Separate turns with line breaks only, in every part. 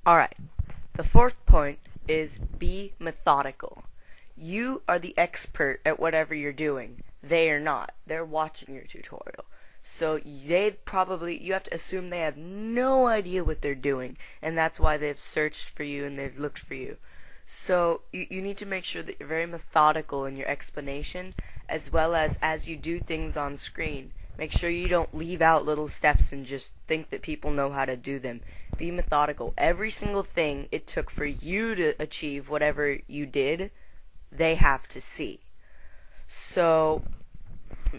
Alright, the fourth point is be methodical. You are the expert at whatever you're doing. They are not. They're watching your tutorial. So you have to assume they have no idea what they're doing, and that's why they've searched for you and they've looked for you. So you need to make sure that you're very methodical in your explanation, as well as you do things on screen. Make sure you don't leave out little steps and just think that people know how to do them. Be methodical. Every single thing it took for you to achieve whatever you did, they have to see. So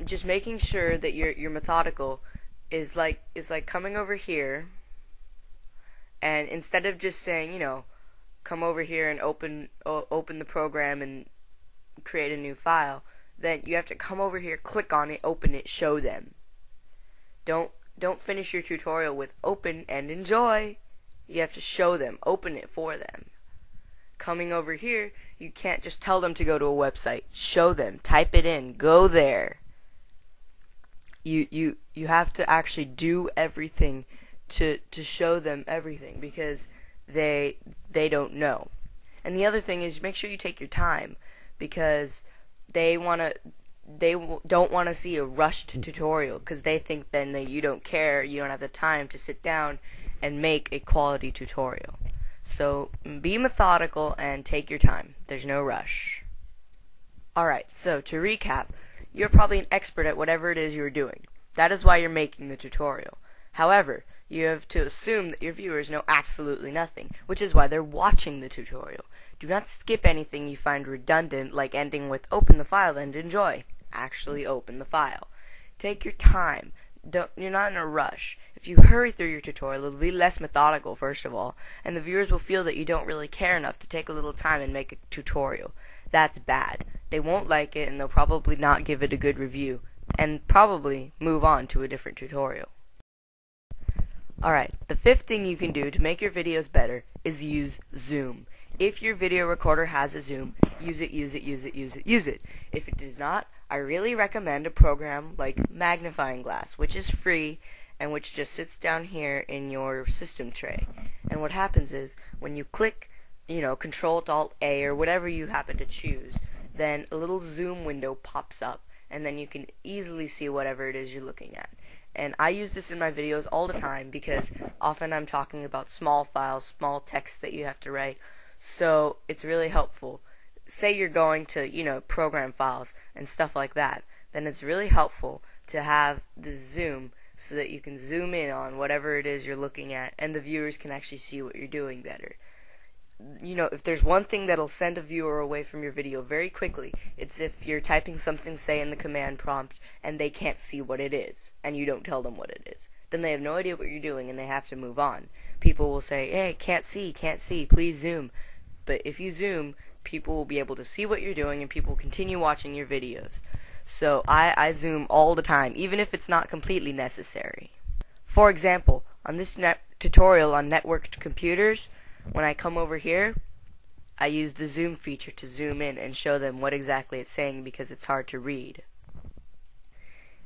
just making sure that you're methodical is like coming over here, and instead of just saying, come over here and open the program and create a new file, then you have to come over here, click on it, open it, show them. Don't finish your tutorial with open and enjoy. You have to show them, open it for them. Coming over here, you can't just tell them to go to a website. Show them, type it in, go there. You have to actually do everything to show them everything, because they don't know. And the other thing is, make sure you take your time, because they don't want to see a rushed tutorial, because they think then that you don't care, you don't have the time to sit down and make a quality tutorial. So be methodical and take your time. There's no rush. Alright, so to recap, you're probably an expert at whatever it is you're doing. That is why you're making the tutorial. However, you have to assume that your viewers know absolutely nothing, which is why they're watching the tutorial. Do not skip anything you find redundant, like ending with open the file and enjoy. Actually open the file. Take your time. You're not in a rush. If you hurry through your tutorial, it'll be less methodical, first of all, and the viewers will feel that you don't really care enough to take a little time and make a tutorial. That's bad. They won't like it, and they'll probably not give it a good review, and probably move on to a different tutorial. Alright, the fifth thing you can do to make your videos better is use Zoom. If your video recorder has a Zoom, use it, use it, use it, use it, use it. If it does not, I really recommend a program like Magnifying Glass, which is free and which just sits down here in your system tray. And what happens is, when you click, Control-Alt-A or whatever you happen to choose, then a little zoom window pops up, and then you can easily see whatever it is you're looking at. And I use this in my videos all the time, because often I'm talking about small files, small text that you have to write, so it's really helpful. Say you're going to, program files and stuff like that, then it's really helpful to have the zoom so that you can zoom in on whatever it is you're looking at, and the viewers can actually see what you're doing better. If there's one thing that'll send a viewer away from your video very quickly, it's if you're typing something, say, in the command prompt, and they can't see what it is, and you don't tell them what it is. Then they have no idea what you're doing, and they have to move on. People will say, hey, can't see, please zoom. But if you zoom, people will be able to see what you're doing, and people will continue watching your videos. So I zoom all the time, even if it's not completely necessary. For example, on this tutorial on networked computers, when I come over here, I use the zoom feature to zoom in and show them what exactly it's saying, because it's hard to read.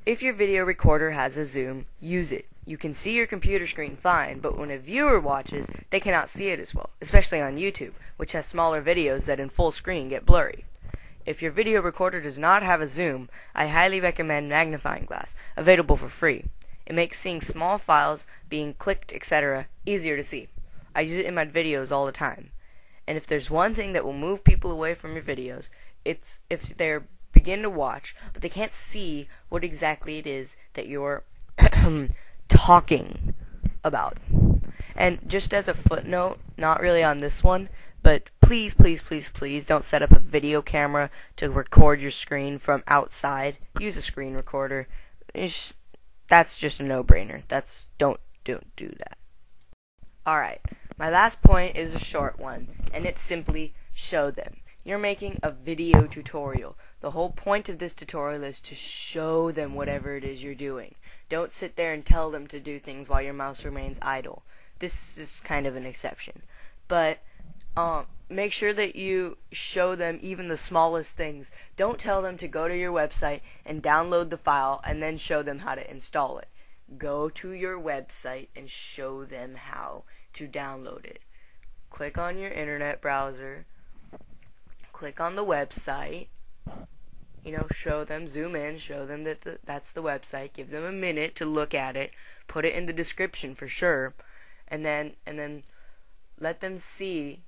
If your video recorder has a zoom, use it. You can see your computer screen fine, but when a viewer watches, they cannot see it as well, especially on YouTube, which has smaller videos that in full screen get blurry. If your video recorder does not have a zoom, I highly recommend Magnifying Glass, available for free. It makes seeing small files, being clicked, etc. easier to see. I use it in my videos all the time. And if there's one thing that will move people away from your videos, it's if they begin to watch, but they can't see what exactly it is that you're talking about. And just as a footnote, not really on this one, but please, please, please, please don't set up a video camera to record your screen from outside. Use a screen recorder. That's just a no-brainer. Don't do that. Alright, my last point is a short one, and it's simply show them. You're making a video tutorial. The whole point of this tutorial is to show them whatever it is you're doing. Don't sit there and tell them to do things while your mouse remains idle. This is kind of an exception. But make sure that you show them even the smallest things. Don't tell them to go to your website and download the file and then show them how to install it. Go to your website and show them how. to download it. Click on your internet browser, click on the website, show them, zoom in, show them that that's the website, give them a minute to look at it, put it in the description for sure, and then let them see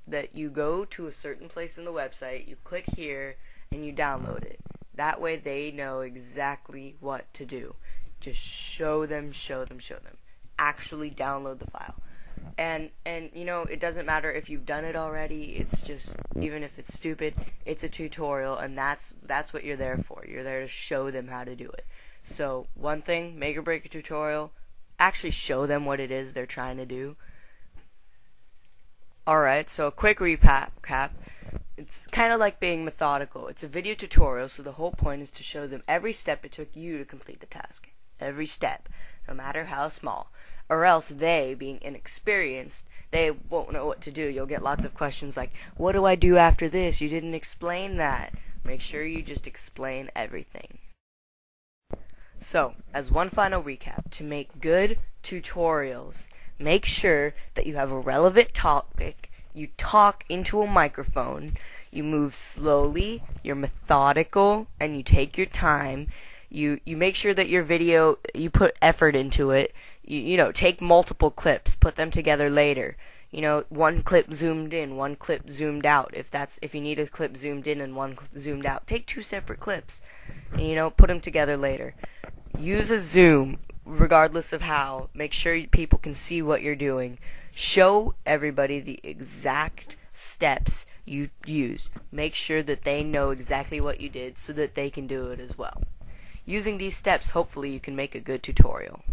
that you go to a certain place in the website, you click here, and you download it. That way they know exactly what to do. Just show them. Actually download the file. And it doesn't matter if you've done it already. It's just, even if it's stupid, it's a tutorial, and that's what you're there for. You're there to show them how to do it. So one thing, make or break a tutorial, actually show them what it is they're trying to do. Alright, so a quick recap. It's kind of like being methodical. It's a video tutorial, so the whole point is to show them every step it took you to complete the task. Every step, no matter how small. Or else they, being inexperienced, they won't know what to do. You'll get lots of questions like, what do I do after this? You didn't explain that. Make sure you just explain everything. So, as one final recap, to make good tutorials, make sure that you have a relevant topic, you talk into a microphone, you move slowly, you're methodical, and you take your time. You make sure that your video, you put effort into it. You take multiple clips, put them together later. One clip zoomed in, one clip zoomed out. If you need a clip zoomed in and one zoomed out, take 2 separate clips and put them together later. Use a zoom regardless of how. Make sure people can see what you're doing. Show everybody the exact steps you used. Make sure that they know exactly what you did so that they can do it as well. Using these steps, hopefully you can make a good tutorial.